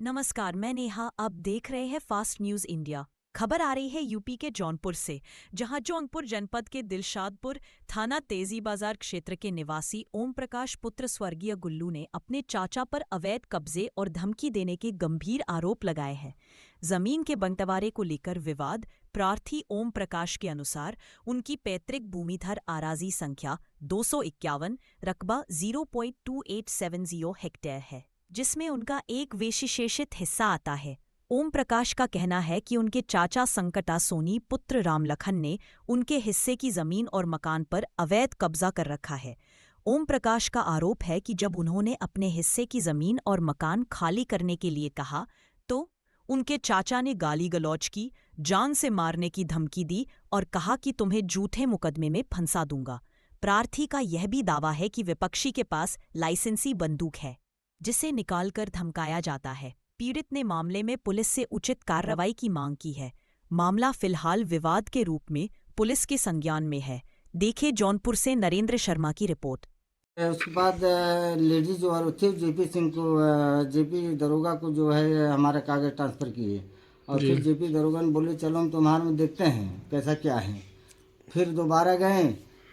नमस्कार, मैं नेहा। आप देख रहे हैं फास्ट न्यूज इंडिया। खबर आ रही है यूपी के जौनपुर से, जहां जौनपुर जनपद के दिलशादपुर थाना तेजी बाजार क्षेत्र के निवासी ओम प्रकाश पुत्र स्वर्गीय गुल्लू ने अपने चाचा पर अवैध कब्जे और धमकी देने के गंभीर आरोप लगाए हैं। जमीन के बंटवारे को लेकर विवाद। प्रार्थी ओम प्रकाश के अनुसार उनकी पैतृक भूमिधर आराजी संख्या 251 रकबा 0.2870 हेक्टेयर है, जिसमें उनका एक विशेषित हिस्सा आता है। ओम प्रकाश का कहना है कि उनके चाचा संकटा सोनी पुत्र रामलखन ने उनके हिस्से की जमीन और मकान पर अवैध कब्जा कर रखा है। ओम प्रकाश का आरोप है कि जब उन्होंने अपने हिस्से की जमीन और मकान खाली करने के लिए कहा तो उनके चाचा ने गाली गलौज की, जान से मारने की धमकी दी और कहा कि तुम्हें झूठे मुकदमे में फंसा दूंगा। प्रार्थी का यह भी दावा है कि विपक्षी के पास लाइसेंसी बंदूक है, जिसे निकालकर धमकाया जाता है। पीड़ित ने मामले में पुलिस से उचित कार्रवाई की मांग की है। मामला फिलहाल विवाद के रूप में पुलिस के संज्ञान में है। देखे जौनपुर से नरेंद्र शर्मा की रिपोर्ट। उसके बाद लेडीज जो है थे जेपी सिंह को, जेपी दरोगा को जो है हमारा कागज ट्रांसफ़र किए और फिर जेपी दरोगा ने बोले चलो हम तुम्हारे में देखते हैं कैसा क्या है। फिर दोबारा गए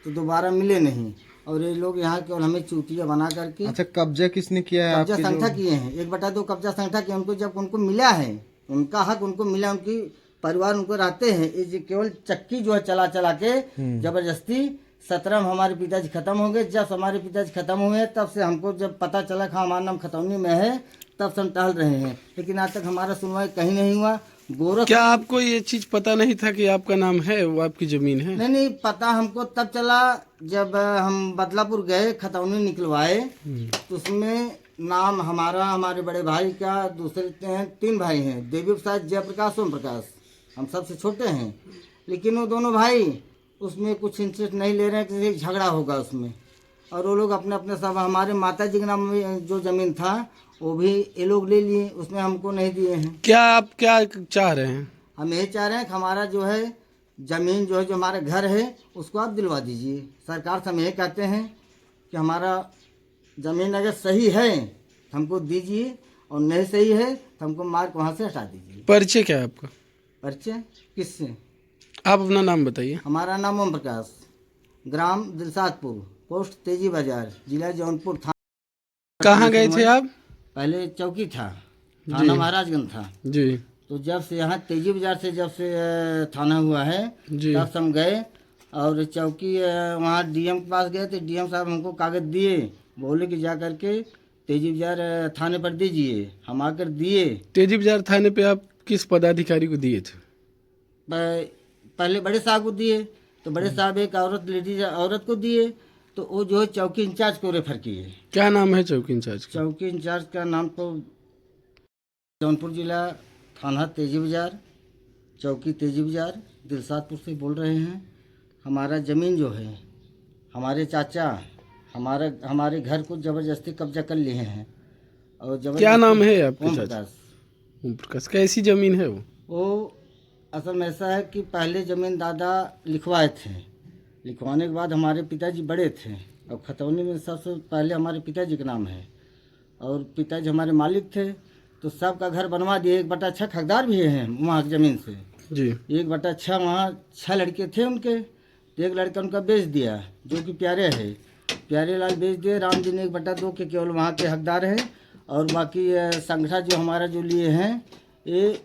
तो दोबारा मिले नहीं और ये लोग यहाँ केवल हमें चूतिया बना करके। अच्छा, कब्जा किसने किया है? कब्जा संख्या किए हैं 1/2 कब्जा संख्या किए। उनको जब उनको मिला है, उनका हक उनको मिला, उनकी परिवार उनको रहते हैं, ये केवल चक्की जो है चला चला के जबरदस्ती 17 में हमारे पिताजी खत्म हो गए। जब हमारे पिताजी खत्म हुए तब से हमको जब पता चला कि हमारा नाम खतौनी में है तब से हम टहल रहे हैं, लेकिन आज तक हमारा सुनवाई कहीं नहीं हुआ। क्या आपको ये चीज पता नहीं था कि आपका नाम है, वो आपकी जमीन है? नहीं, पता हमको तब चला जब हम बदलापुर गए, खतौनी निकलवाए तो उसमें नाम हमारा, हमारे बड़े भाई का, दूसरे 3 भाई हैं, देवी प्रसाद, जयप्रकाश, ओम प्रकाश, हम सबसे छोटे हैं। लेकिन वो दोनों भाई उसमें कुछ इंटरेस्ट नहीं ले रहे हैं, किसी झगड़ा होगा उसमें और वो लोग अपने अपने सब। हमारे माता जी के नाम में जो ज़मीन था वो भी ये लोग ले लिए, उसमें हमको नहीं दिए हैं। क्या आप क्या चाह रहे हैं? हम यही चाह रहे हैं कि हमारा जो है ज़मीन जो है, जो हमारा घर है उसको आप दिलवा दीजिए। सरकार से हम यही कहते हैं कि हमारा ज़मीन अगर सही है तो हमको दीजिए और नहीं सही है तो हमको मार्क वहाँ से हटा दीजिए। परिचय क्या है आपका? परिचय किससे? आप अपना नाम बताइए। हमारा नाम ओम प्रकाश, ग्राम दिलशादपुर, पोस्ट तेजी बाजार, जिला जौनपुर, थाना। कहाँ गए थे आप? पहले चौकी था, थाना महाराजगंज था जी। तो जब से यहाँ तेजी बाजार से जब से थाना हुआ है जी। तब से हम गए और चौकी वहाँ डीएम के पास गए थे। डीएम साहब हमको कागज दिए, बोले कि जा करके तेजी बाजार थाने पर दीजिए। हम आकर दिए। तेजी बाजार थाने पे आप किस पदाधिकारी को दिए थे? पहले बड़े साहब को दिए तो बड़े साहब एक लेडीज औरत को दिए तो वो जो है चौकी इंचार्ज को रेफर किए। क्या नाम है चौकी इंचार्ज का? चौकी इंचार्ज का नाम तो जौनपुर जिला, थाना तेजी बाजार, चौकी तेजी बाजार, दिलशादपुर से बोल रहे हैं। हमारा ज़मीन जो है, हमारे चाचा हमारे घर को ज़बरदस्ती कब्जा कर लिए हैं और क्या नाम है आपके ओम चाचा? प्रकाश। ओम प्रकाश। कैसी जमीन है वो असल में ऐसा है कि पहले ज़मीन दादा लिखवाए थे, लिखवाने के बाद हमारे पिताजी बड़े थे और खतौनी में सबसे पहले हमारे पिताजी का नाम है और पिताजी हमारे मालिक थे तो सबका घर बनवा दिए। 1/6 हकदार भी हैं वहाँ की ज़मीन से जी। 1/6 वहाँ 6 लड़के थे उनके, तो एक लड़का उनका बेच दिया जो कि प्यारे है, प्यारे लाल बेच दिए। राम जी ने 1/2 के केवल वहाँ के हकदार हैं और बाकी संगठा जो हमारा जो लिए हैं ये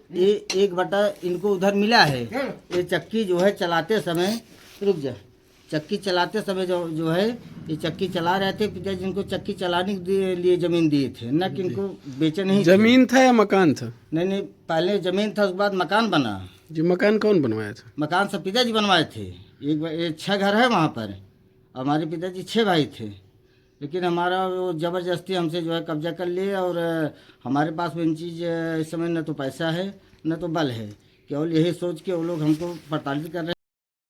1/, इनको उधर मिला है। ये चक्की जो है चलाते समय, रुक जा, चक्की चलाते समय जो है ये चक्की चला रहे थे, पिताजी जिनको चक्की चलाने के लिए ज़मीन दिए थे, न कि इनको बेचे नहीं। जमीन था या मकान था? नहीं, पहले ज़मीन था, उसके बाद मकान बना। जी। मकान कौन बनवाया था? मकान सब पिताजी बनवाए थे। एक 6 घर है वहाँ पर, हमारे पिताजी 6 भाई थे, लेकिन हमारा वो ज़बरदस्ती हमसे जो है कब्जा कर लिए और हमारे पास में इन चीज़ इस समय न तो पैसा है न तो बल है, केवल यही सोच के वो लोग हमको प्रताड़ित कर रहे हैं।